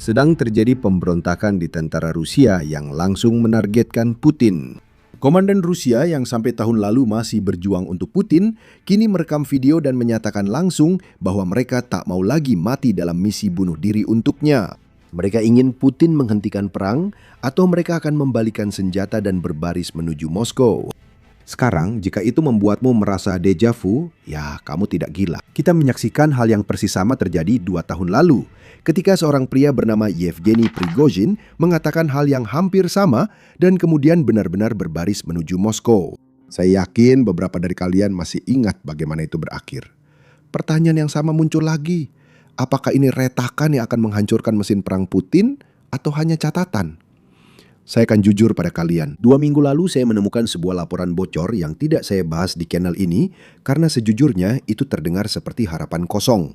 Sedang terjadi pemberontakan di tentara Rusia yang langsung menargetkan Putin. Komandan Rusia yang sampai tahun lalu masih berjuang untuk Putin, kini merekam video dan menyatakan langsung bahwa mereka tak mau lagi mati dalam misi bunuh diri untuknya. Mereka ingin Putin menghentikan perang atau mereka akan membalikan senjata dan berbaris menuju Moskow. Sekarang, jika itu membuatmu merasa deja vu, ya kamu tidak gila. Kita menyaksikan hal yang persis sama terjadi 2 tahun lalu, ketika seorang pria bernama Yevgeny Prigozhin mengatakan hal yang hampir sama dan kemudian benar-benar berbaris menuju Moskow. Saya yakin beberapa dari kalian masih ingat bagaimana itu berakhir. Pertanyaan yang sama muncul lagi. Apakah ini retakan yang akan menghancurkan mesin perang Putin atau hanya catatan? Saya akan jujur pada kalian. 2 minggu lalu saya menemukan sebuah laporan bocor yang tidak saya bahas di channel ini karena sejujurnya itu terdengar seperti harapan kosong.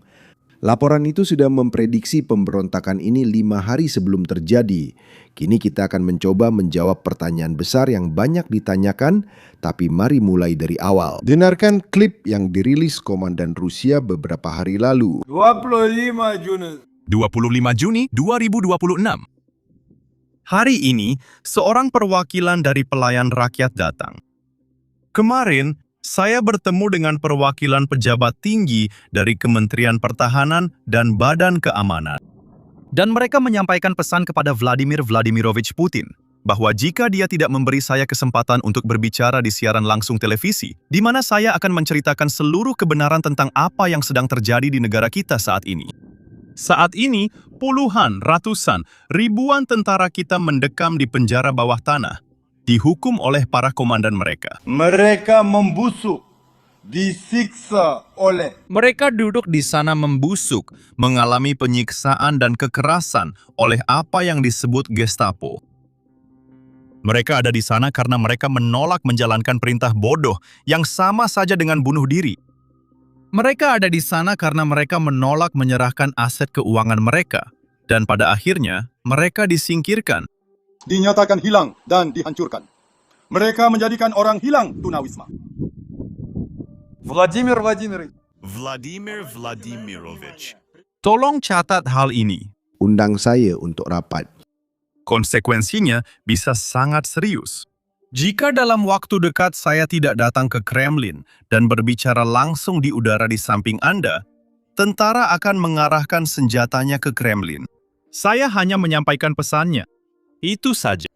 Laporan itu sudah memprediksi pemberontakan ini 5 hari sebelum terjadi. Kini kita akan mencoba menjawab pertanyaan besar yang banyak ditanyakan, tapi mari mulai dari awal. Dengarkan klip yang dirilis Komandan Rusia beberapa hari lalu. 25 Juni 2026. Hari ini, seorang perwakilan dari pelayan rakyat datang. Kemarin, saya bertemu dengan perwakilan pejabat tinggi dari Kementerian Pertahanan dan Badan Keamanan. Dan mereka menyampaikan pesan kepada Vladimir Vladimirovich Putin bahwa jika dia tidak memberi saya kesempatan untuk berbicara di siaran langsung televisi, di mana saya akan menceritakan seluruh kebenaran tentang apa yang sedang terjadi di negara kita saat ini. Saat ini, puluhan, ratusan, ribuan tentara kita mendekam di penjara bawah tanah, dihukum oleh para komandan mereka. Mereka membusuk, disiksa oleh. Mereka duduk di sana membusuk, mengalami penyiksaan dan kekerasan oleh apa yang disebut Gestapo. Mereka ada di sana karena mereka menolak menjalankan perintah bodoh yang sama saja dengan bunuh diri. Mereka ada di sana karena mereka menolak menyerahkan aset keuangan mereka, dan pada akhirnya mereka disingkirkan. Dinyatakan hilang dan dihancurkan. Mereka menjadikan orang hilang tunawisma. Vladimir Vladimirovich. Tolong catat hal ini. Undang saya untuk rapat. Konsekuensinya bisa sangat serius. Jika dalam waktu dekat saya tidak datang ke Kremlin dan berbicara langsung di udara di samping Anda, tentara akan mengarahkan senjatanya ke Kremlin. Saya hanya menyampaikan pesannya. Itu saja.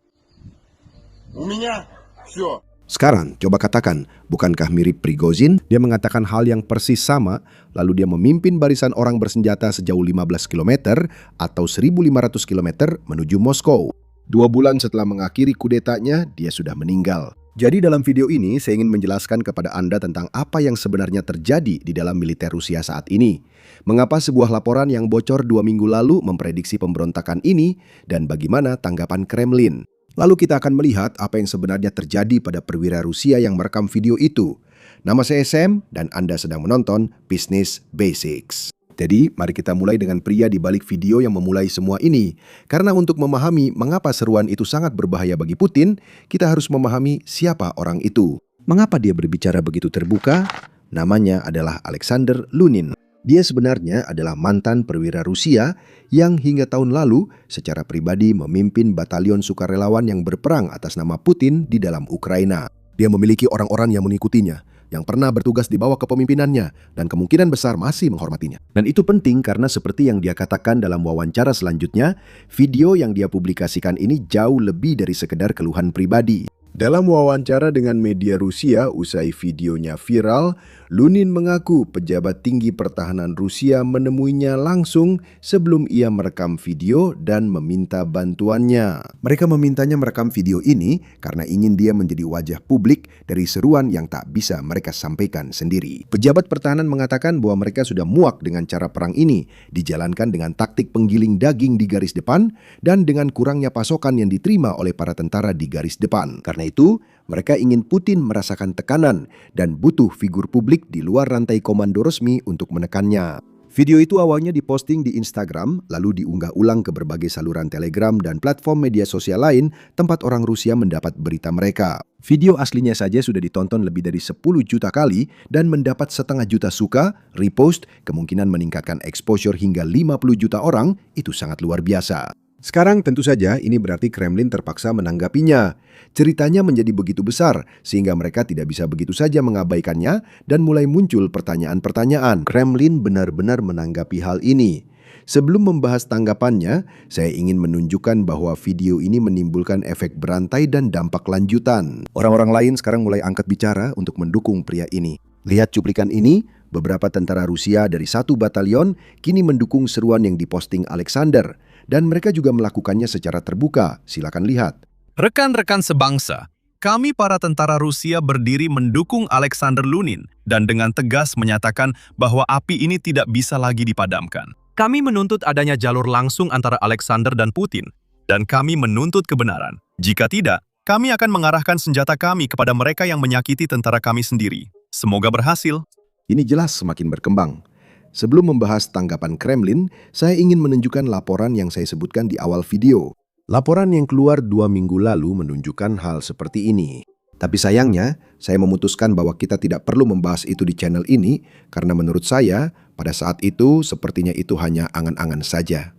Sekarang, coba katakan, bukankah mirip Prigozhin? Dia mengatakan hal yang persis sama, lalu dia memimpin barisan orang bersenjata sejauh 15 km atau 1.500 km menuju Moskow. 2 bulan setelah mengakhiri kudetanya, dia sudah meninggal. Jadi dalam video ini, saya ingin menjelaskan kepada Anda tentang apa yang sebenarnya terjadi di dalam militer Rusia saat ini. Mengapa sebuah laporan yang bocor 2 minggu lalu memprediksi pemberontakan ini, dan bagaimana tanggapan Kremlin. Lalu kita akan melihat apa yang sebenarnya terjadi pada perwira Rusia yang merekam video itu. Nama saya Sam, dan Anda sedang menonton Business Basics. Jadi, mari kita mulai dengan pria di balik video yang memulai semua ini. Karena untuk memahami mengapa seruan itu sangat berbahaya bagi Putin, kita harus memahami siapa orang itu. Mengapa dia berbicara begitu terbuka? Namanya adalah Alexander Lunin. Dia sebenarnya adalah mantan perwira Rusia yang hingga tahun lalu secara pribadi memimpin batalion sukarelawan yang berperang atas nama Putin di dalam Ukraina. Dia memiliki orang-orang yang mengikutinya, yang pernah bertugas di bawah kepemimpinannya dan kemungkinan besar masih menghormatinya. Dan itu penting karena seperti yang dia katakan dalam wawancara selanjutnya, video yang dia publikasikan ini jauh lebih dari sekedar keluhan pribadi. Dalam wawancara dengan media Rusia usai videonya viral, Lunin mengaku pejabat tinggi pertahanan Rusia menemuinya langsung sebelum ia merekam video dan meminta bantuannya. Mereka memintanya merekam video ini karena ingin dia menjadi wajah publik dari seruan yang tak bisa mereka sampaikan sendiri. Pejabat pertahanan mengatakan bahwa mereka sudah muak dengan cara perang ini, dijalankan dengan taktik penggiling daging di garis depan dan dengan kurangnya pasokan yang diterima oleh para tentara di garis depan. Karena itu, mereka ingin Putin merasakan tekanan dan butuh figur publik di luar rantai komando resmi untuk menekannya. Video itu awalnya diposting di Instagram, lalu diunggah ulang ke berbagai saluran Telegram dan platform media sosial lain tempat orang Rusia mendapat berita mereka. Video aslinya saja sudah ditonton lebih dari 10 juta kali dan mendapat 500 juta suka, repost, kemungkinan meningkatkan exposure hingga 50 juta orang, itu sangat luar biasa. Sekarang tentu saja ini berarti Kremlin terpaksa menanggapinya. Ceritanya menjadi begitu besar sehingga mereka tidak bisa begitu saja mengabaikannya dan mulai muncul pertanyaan-pertanyaan. Kremlin benar-benar menanggapi hal ini. Sebelum membahas tanggapannya, saya ingin menunjukkan bahwa video ini menimbulkan efek berantai dan dampak lanjutan. Orang-orang lain sekarang mulai angkat bicara untuk mendukung pria ini. Lihat cuplikan ini, beberapa tentara Rusia dari 1 batalion kini mendukung seruan yang diposting Alexander. Dan mereka juga melakukannya secara terbuka. Silakan lihat. Rekan-rekan sebangsa, kami para tentara Rusia berdiri mendukung Alexander Lunin dan dengan tegas menyatakan bahwa api ini tidak bisa lagi dipadamkan. Kami menuntut adanya jalur langsung antara Alexander dan Putin, dan kami menuntut kebenaran. Jika tidak, kami akan mengarahkan senjata kami kepada mereka yang menyakiti tentara kami sendiri. Semoga berhasil. Ini jelas semakin berkembang. Sebelum membahas tanggapan Kremlin, saya ingin menunjukkan laporan yang saya sebutkan di awal video. Laporan yang keluar 2 minggu lalu menunjukkan hal seperti ini. Tapi sayangnya, saya memutuskan bahwa kita tidak perlu membahas itu di channel ini karena menurut saya, pada saat itu sepertinya itu hanya angan-angan saja.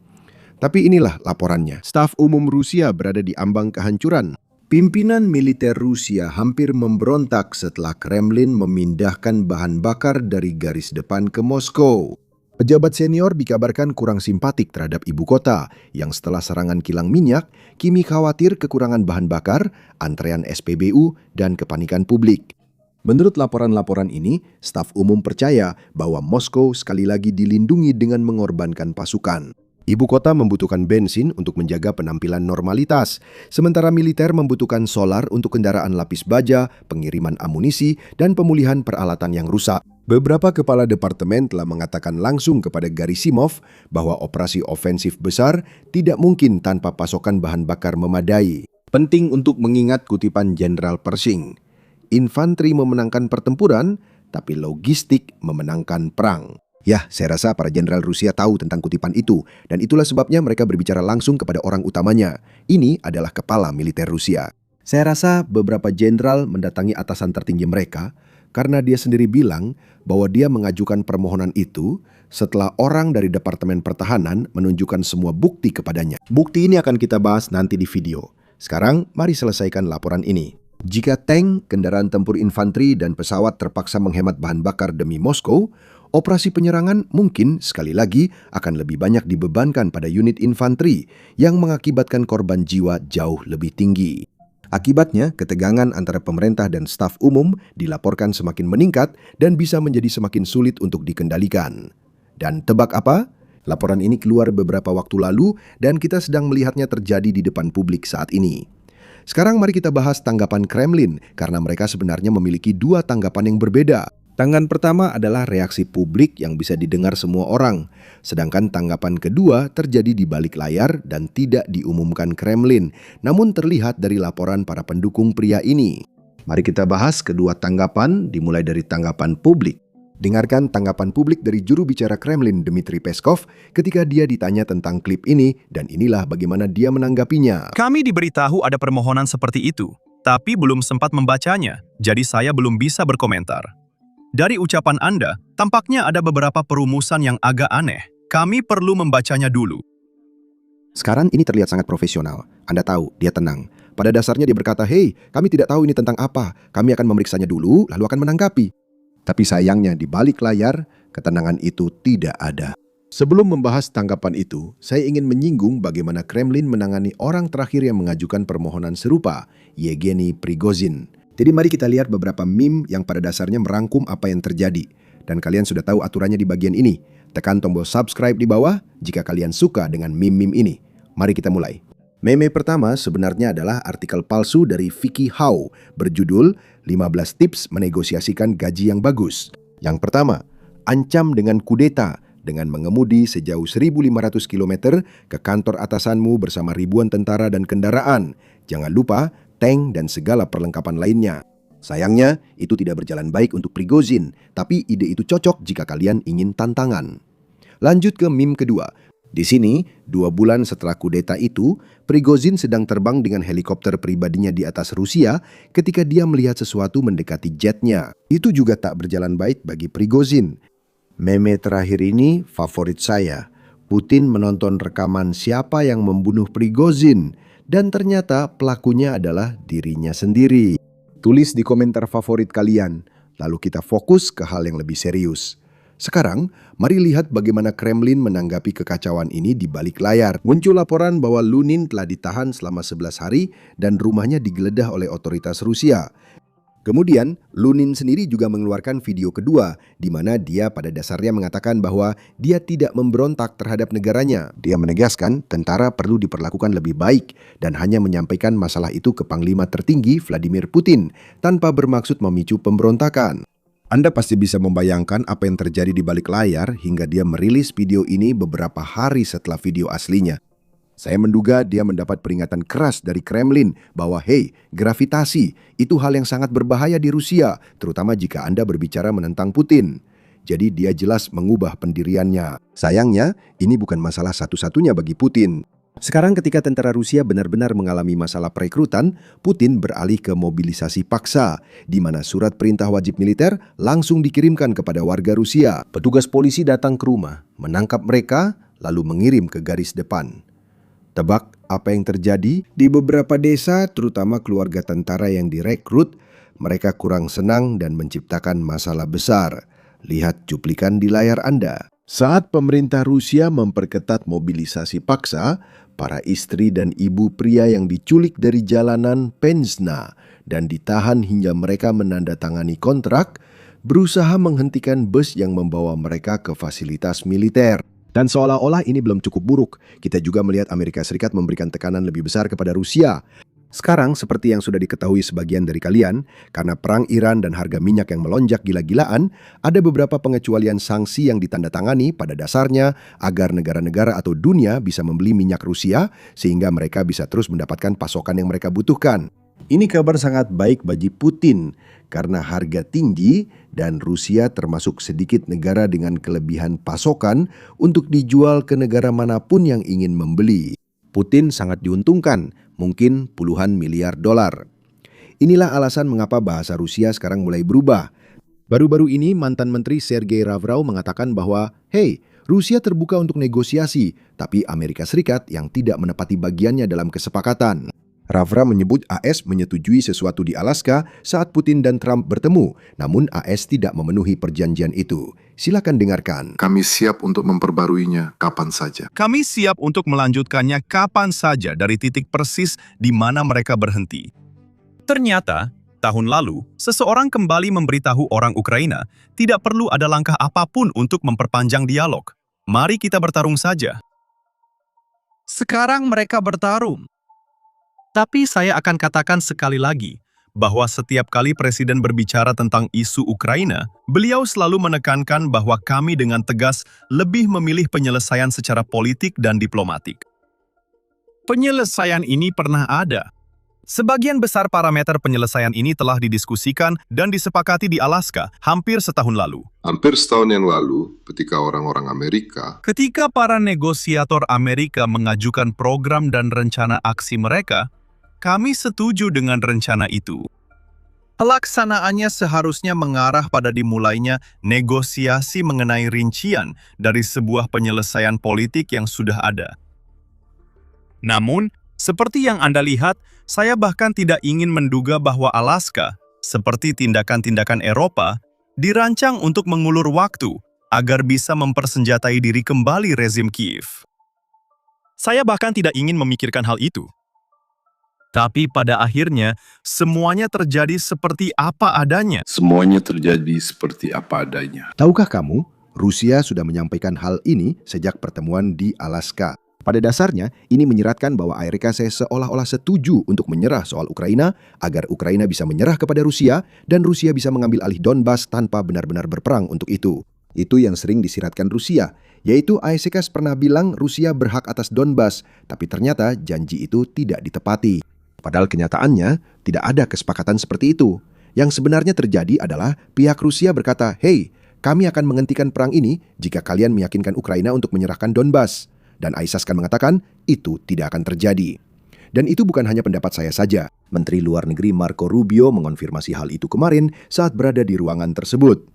Tapi inilah laporannya. Staf umum Rusia berada di ambang kehancuran. Pimpinan militer Rusia hampir memberontak setelah Kremlin memindahkan bahan bakar dari garis depan ke Moskow. Pejabat senior dikabarkan kurang simpatik terhadap ibu kota yang setelah serangan kilang minyak, kini khawatir kekurangan bahan bakar, antrean SPBU, dan kepanikan publik. Menurut laporan-laporan ini, staf umum percaya bahwa Moskow sekali lagi dilindungi dengan mengorbankan pasukan. Ibu kota membutuhkan bensin untuk menjaga penampilan normalitas, sementara militer membutuhkan solar untuk kendaraan lapis baja, pengiriman amunisi, dan pemulihan peralatan yang rusak. Beberapa kepala departemen telah mengatakan langsung kepada Gerasimov bahwa operasi ofensif besar tidak mungkin tanpa pasokan bahan bakar memadai. Penting untuk mengingat kutipan Jenderal Pershing, infanteri memenangkan pertempuran, tapi logistik memenangkan perang. Ya, saya rasa para jenderal Rusia tahu tentang kutipan itu, dan itulah sebabnya mereka berbicara langsung kepada orang utamanya. Ini adalah kepala militer Rusia. Saya rasa beberapa jenderal mendatangi atasan tertinggi mereka karena dia sendiri bilang bahwa dia mengajukan permohonan itu setelah orang dari Departemen Pertahanan menunjukkan semua bukti kepadanya. Bukti ini akan kita bahas nanti di video. Sekarang, mari selesaikan laporan ini. Jika tank, kendaraan tempur infanteri, dan pesawat terpaksa menghemat bahan bakar demi Moskow, operasi penyerangan mungkin sekali lagi akan lebih banyak dibebankan pada unit infanteri yang mengakibatkan korban jiwa jauh lebih tinggi. Akibatnya, ketegangan antara pemerintah dan staf umum dilaporkan semakin meningkat dan bisa menjadi semakin sulit untuk dikendalikan. Dan tebak apa? Laporan ini keluar beberapa waktu lalu dan kita sedang melihatnya terjadi di depan publik saat ini. Sekarang mari kita bahas tanggapan Kremlin karena mereka sebenarnya memiliki 2 tanggapan yang berbeda. Tanggapan pertama adalah reaksi publik yang bisa didengar semua orang, sedangkan tanggapan kedua terjadi di balik layar dan tidak diumumkan Kremlin, namun terlihat dari laporan para pendukung pria ini. Mari kita bahas kedua tanggapan, dimulai dari tanggapan publik. Dengarkan tanggapan publik dari juru bicara Kremlin Dmitry Peskov ketika dia ditanya tentang klip ini dan inilah bagaimana dia menanggapinya. Kami diberitahu ada permohonan seperti itu, tapi belum sempat membacanya, jadi saya belum bisa berkomentar. Dari ucapan Anda, tampaknya ada beberapa perumusan yang agak aneh. Kami perlu membacanya dulu. Sekarang ini terlihat sangat profesional. Anda tahu, dia tenang. Pada dasarnya dia berkata, "Hei, kami tidak tahu ini tentang apa. Kami akan memeriksanya dulu, lalu akan menanggapi." Tapi sayangnya di balik layar, ketenangan itu tidak ada. Sebelum membahas tanggapan itu, saya ingin menyinggung bagaimana Kremlin menangani orang terakhir yang mengajukan permohonan serupa, Yevgeny Prigozhin. Jadi mari kita lihat beberapa meme yang pada dasarnya merangkum apa yang terjadi. Dan kalian sudah tahu aturannya di bagian ini. Tekan tombol subscribe di bawah jika kalian suka dengan meme-meme ini. Mari kita mulai. Meme pertama sebenarnya adalah artikel palsu dari Vicky Hao berjudul 15 tips menegosiasikan gaji yang bagus. Yang pertama, ancam dengan kudeta dengan mengemudi sejauh 1.500 km ke kantor atasanmu bersama ribuan tentara dan kendaraan. Jangan lupa tank dan segala perlengkapan lainnya. Sayangnya, itu tidak berjalan baik untuk Prigozhin, tapi ide itu cocok jika kalian ingin tantangan. Lanjut ke meme kedua. Di sini, 2 bulan setelah kudeta itu, Prigozhin sedang terbang dengan helikopter pribadinya di atas Rusia ketika dia melihat sesuatu mendekati jetnya. Itu juga tak berjalan baik bagi Prigozhin. Meme terakhir ini favorit saya. Putin menonton rekaman siapa yang membunuh Prigozhin dan ternyata pelakunya adalah dirinya sendiri. Tulis di komentar favorit kalian, lalu kita fokus ke hal yang lebih serius. Sekarang, mari lihat bagaimana Kremlin menanggapi kekacauan ini di balik layar. Muncul laporan bahwa Lunin telah ditahan selama 11 hari dan rumahnya digeledah oleh otoritas Rusia. Kemudian, Lunin sendiri juga mengeluarkan video kedua, di mana dia pada dasarnya mengatakan bahwa dia tidak memberontak terhadap negaranya. Dia menegaskan tentara perlu diperlakukan lebih baik dan hanya menyampaikan masalah itu ke Panglima tertinggi Vladimir Putin, tanpa bermaksud memicu pemberontakan. Anda pasti bisa membayangkan apa yang terjadi di balik layar hingga dia merilis video ini beberapa hari setelah video aslinya. Saya menduga dia mendapat peringatan keras dari Kremlin bahwa hey, gravitasi itu hal yang sangat berbahaya di Rusia, terutama jika Anda berbicara menentang Putin. Jadi dia jelas mengubah pendiriannya. Sayangnya, ini bukan masalah satu-satunya bagi Putin. Sekarang ketika tentara Rusia benar-benar mengalami masalah perekrutan, Putin beralih ke mobilisasi paksa, di mana surat perintah wajib militer langsung dikirimkan kepada warga Rusia. Petugas polisi datang ke rumah, menangkap mereka, lalu mengirim ke garis depan. Tebak apa yang terjadi? Di beberapa desa, terutama keluarga tentara yang direkrut, mereka kurang senang dan menciptakan masalah besar. Lihat cuplikan di layar Anda. Saat pemerintah Rusia memperketat mobilisasi paksa, para istri dan ibu pria yang diculik dari jalanan Penzna dan ditahan hingga mereka menandatangani kontrak, berusaha menghentikan bus yang membawa mereka ke fasilitas militer. Dan seolah-olah ini belum cukup buruk, kita juga melihat Amerika Serikat memberikan tekanan lebih besar kepada Rusia. Sekarang, seperti yang sudah diketahui sebagian dari kalian, karena perang Iran dan harga minyak yang melonjak gila-gilaan, ada beberapa pengecualian sanksi yang ditandatangani pada dasarnya agar negara-negara atau dunia bisa membeli minyak Rusia sehingga mereka bisa terus mendapatkan pasokan yang mereka butuhkan. Ini kabar sangat baik bagi Putin karena harga tinggi dan Rusia termasuk sedikit negara dengan kelebihan pasokan untuk dijual ke negara manapun yang ingin membeli. Putin sangat diuntungkan, mungkin puluhan miliar dolar. Inilah alasan mengapa bahasa Rusia sekarang mulai berubah. Baru-baru ini mantan Menteri Sergei Lavrov mengatakan bahwa, hey, Rusia terbuka untuk negosiasi, tapi Amerika Serikat yang tidak menepati bagiannya dalam kesepakatan. Lavrov menyebut AS menyetujui sesuatu di Alaska saat Putin dan Trump bertemu, namun AS tidak memenuhi perjanjian itu. Silakan dengarkan. Kami siap untuk memperbaruinya kapan saja. Kami siap untuk melanjutkannya kapan saja dari titik persis di mana mereka berhenti. Ternyata, tahun lalu, seseorang kembali memberitahu orang Ukraina tidak perlu ada langkah apapun untuk memperpanjang dialog. Mari kita bertarung saja. Sekarang mereka bertarung. Tapi saya akan katakan sekali lagi, bahwa setiap kali Presiden berbicara tentang isu Ukraina, beliau selalu menekankan bahwa kami dengan tegas lebih memilih penyelesaian secara politik dan diplomatik. Penyelesaian ini pernah ada. Sebagian besar parameter penyelesaian ini telah didiskusikan dan disepakati di Alaska hampir setahun lalu. Hampir setahun yang lalu, ketika para negosiator Amerika mengajukan program dan rencana aksi mereka, kami setuju dengan rencana itu. Pelaksanaannya seharusnya mengarah pada dimulainya negosiasi mengenai rincian dari sebuah penyelesaian politik yang sudah ada. Namun, seperti yang Anda lihat, saya bahkan tidak ingin menduga bahwa Alaska, seperti tindakan-tindakan Eropa, dirancang untuk mengulur waktu agar bisa mempersenjatai diri kembali rezim Kiev. Saya bahkan tidak ingin memikirkan hal itu. Tapi pada akhirnya, semuanya terjadi seperti apa adanya. Tahukah kamu, Rusia sudah menyampaikan hal ini sejak pertemuan di Alaska. Pada dasarnya, ini menyeratkan bahwa Amerika seolah-olah setuju untuk menyerah soal Ukraina agar Ukraina bisa menyerah kepada Rusia dan Rusia bisa mengambil alih Donbas tanpa benar-benar berperang untuk itu. Itu yang sering disiratkan Rusia, yaitu ASEK pernah bilang Rusia berhak atas Donbas, tapi ternyata janji itu tidak ditepati. Padahal kenyataannya tidak ada kesepakatan seperti itu. Yang sebenarnya terjadi adalah pihak Rusia berkata, hey, kami akan menghentikan perang ini jika kalian meyakinkan Ukraina untuk menyerahkan Donbas. Dan Aisaskan mengatakan itu tidak akan terjadi. Dan itu bukan hanya pendapat saya saja. Menteri Luar Negeri Marco Rubio mengonfirmasi hal itu kemarin saat berada di ruangan tersebut.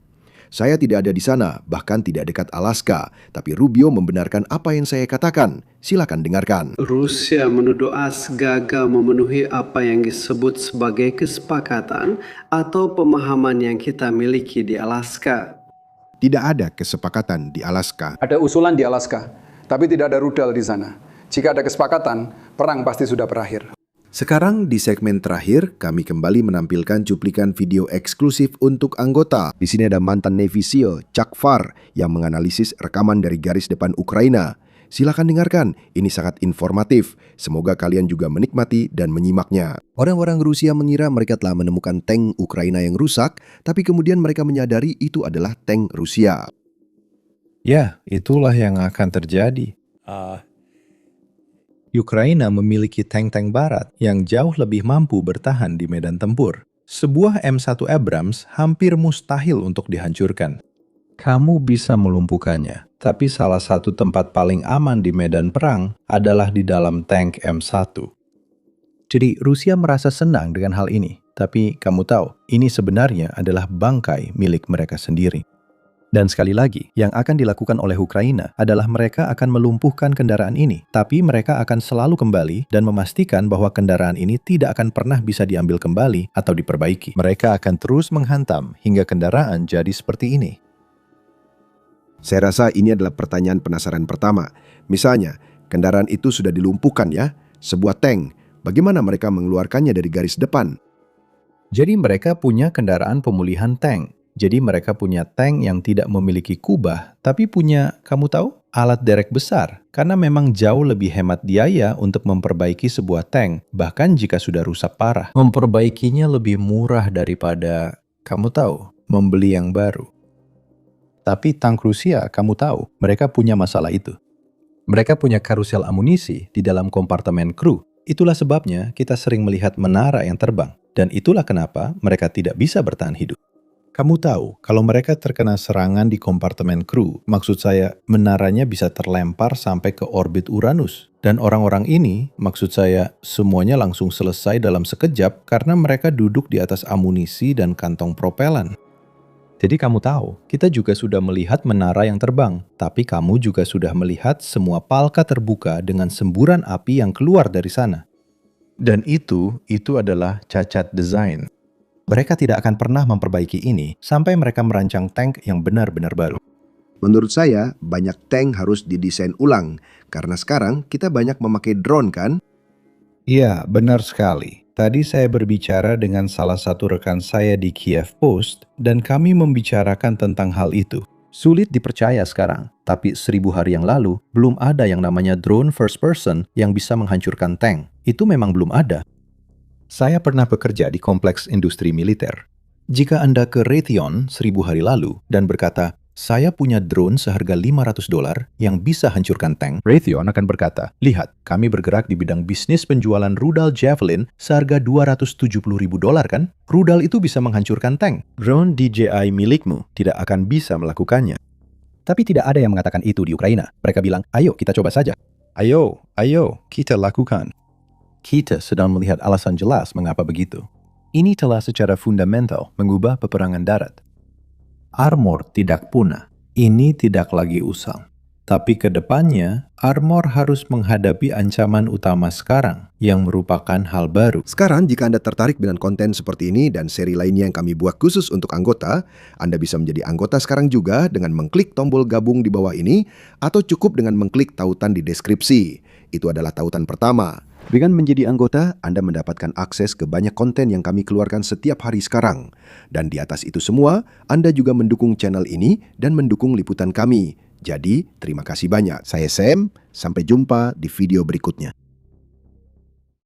Saya tidak ada di sana, bahkan tidak dekat Alaska. Tapi Rubio membenarkan apa yang saya katakan. Silakan dengarkan. Rusia menuduh AS gagal memenuhi apa yang disebut sebagai kesepakatan atau pemahaman yang kita miliki di Alaska. Tidak ada kesepakatan di Alaska. Ada usulan di Alaska, tapi tidak ada rudal di sana. Jika ada kesepakatan, perang pasti sudah berakhir. Sekarang di segmen terakhir, kami kembali menampilkan cuplikan video eksklusif untuk anggota. Di sini ada mantan Navy SEAL, Chuck Farr, yang menganalisis rekaman dari garis depan Ukraina. Silakan dengarkan, ini sangat informatif. Semoga kalian juga menikmati dan menyimaknya. Orang-orang Rusia mengira mereka telah menemukan tank Ukraina yang rusak, tapi kemudian mereka menyadari itu adalah tank Rusia. Ya, itulah yang akan terjadi. Ukraina memiliki tank-tank barat yang jauh lebih mampu bertahan di medan tempur. Sebuah M1 Abrams hampir mustahil untuk dihancurkan. Kamu bisa melumpuhkannya, tapi salah satu tempat paling aman di medan perang adalah di dalam tank M1. Jadi Rusia merasa senang dengan hal ini, tapi kamu tahu, ini sebenarnya adalah bangkai milik mereka sendiri. Dan sekali lagi, yang akan dilakukan oleh Ukraina adalah mereka akan melumpuhkan kendaraan ini, tapi mereka akan selalu kembali dan memastikan bahwa kendaraan ini tidak akan pernah bisa diambil kembali atau diperbaiki. Mereka akan terus menghantam hingga kendaraan jadi seperti ini. Saya rasa ini adalah pertanyaan penasaran pertama. Misalnya, kendaraan itu sudah dilumpuhkan ya, sebuah tank. Bagaimana mereka mengeluarkannya dari garis depan? Jadi mereka punya kendaraan pemulihan tank. Jadi mereka punya tank yang tidak memiliki kubah, tapi punya, kamu tahu, alat derek besar. Karena memang jauh lebih hemat biaya untuk memperbaiki sebuah tank, bahkan jika sudah rusak parah. Memperbaikinya lebih murah daripada, kamu tahu, membeli yang baru. Tapi tank Rusia, kamu tahu, mereka punya masalah itu. Mereka punya karusel amunisi di dalam kompartemen kru. Itulah sebabnya kita sering melihat menara yang terbang. Dan itulah kenapa mereka tidak bisa bertahan hidup. Kamu tahu, kalau mereka terkena serangan di kompartemen kru, maksud saya menaranya bisa terlempar sampai ke orbit Uranus. Dan orang-orang ini, maksud saya, semuanya langsung selesai dalam sekejap karena mereka duduk di atas amunisi dan kantong propelan. Jadi kamu tahu, kita juga sudah melihat menara yang terbang, tapi kamu juga sudah melihat semua palka terbuka dengan semburan api yang keluar dari sana. Dan itu adalah cacat desain. Mereka tidak akan pernah memperbaiki ini sampai mereka merancang tank yang benar-benar baru. Menurut saya, banyak tank harus didesain ulang, karena sekarang kita banyak memakai drone kan? Iya, benar sekali. Tadi saya berbicara dengan salah satu rekan saya di Kiev Post, dan kami membicarakan tentang hal itu. Sulit dipercaya sekarang, tapi 1000 hari yang lalu, belum ada yang namanya drone first person yang bisa menghancurkan tank. Itu memang belum ada. Saya pernah bekerja di kompleks industri militer. Jika Anda ke Raytheon 1000 hari lalu dan berkata, saya punya drone seharga $500 yang bisa hancurkan tank, Raytheon akan berkata, lihat, kami bergerak di bidang bisnis penjualan rudal Javelin seharga $270.000 kan? Rudal itu bisa menghancurkan tank. Drone DJI milikmu tidak akan bisa melakukannya. Tapi tidak ada yang mengatakan itu di Ukraina. Mereka bilang, ayo kita coba saja. Ayo kita lakukan. Kita sedang melihat alasan jelas mengapa begitu. Ini telah secara fundamental mengubah peperangan darat. Armor tidak punah. Ini tidak lagi usang. Tapi ke depannya, armor harus menghadapi ancaman utama sekarang yang merupakan hal baru. Sekarang, jika Anda tertarik dengan konten seperti ini dan seri lainnya yang kami buat khusus untuk anggota, Anda bisa menjadi anggota sekarang juga dengan mengklik tombol gabung di bawah ini atau cukup dengan mengklik tautan di deskripsi. Itu adalah tautan pertama. Dengan menjadi anggota, Anda mendapatkan akses ke banyak konten yang kami keluarkan setiap hari sekarang. Dan di atas itu semua, Anda juga mendukung channel ini dan mendukung liputan kami. Jadi, terima kasih banyak. Saya Sam, sampai jumpa di video berikutnya.